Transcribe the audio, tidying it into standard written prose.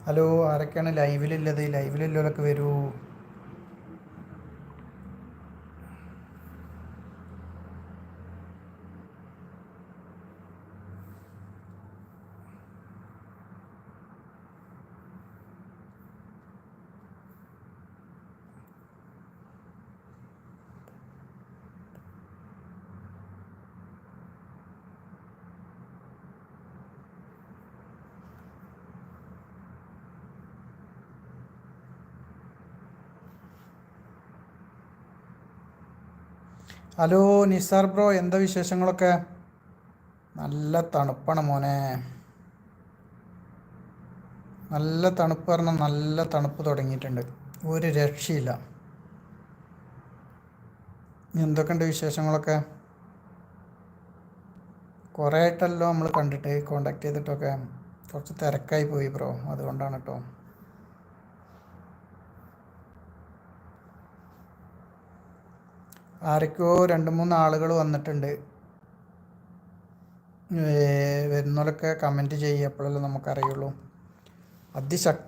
Hello, ആരൊക്കെയാണ് ലൈവിലുള്ളത്? ലൈവിലുള്ളവരൊക്കെ വരൂ. Hello Nisar bro, എന്താ വിശേഷങ്ങളൊക്കെ? നല്ല തണുപ്പാണ് മോനെ. നല്ല തണുപ്പ് പറഞ്ഞാൽ നല്ല തണുപ്പ് തുടങ്ങിയിട്ടുണ്ട്. ഒരു രക്ഷയില്ല. എന്തൊക്കെയുണ്ട് വിശേഷങ്ങളൊക്കെ? കുറേ ആയിട്ടല്ലോ നമ്മൾ കണ്ടിട്ട്, കോണ്ടാക്ട് ചെയ്തിട്ടൊക്കെ. കുറച്ച് തിരക്കായി പോയി ബ്രോ, അതുകൊണ്ടാണ് കേട്ടോ. ആരൊക്കെയോ 2-3 ആളുകൾ വന്നിട്ടുണ്ട്. വരുന്നവരൊക്കെ കമൻറ്റ് ചെയ്യുക, എപ്പോഴല്ലേ നമുക്കറിയുള്ളൂ. അതിശക്തി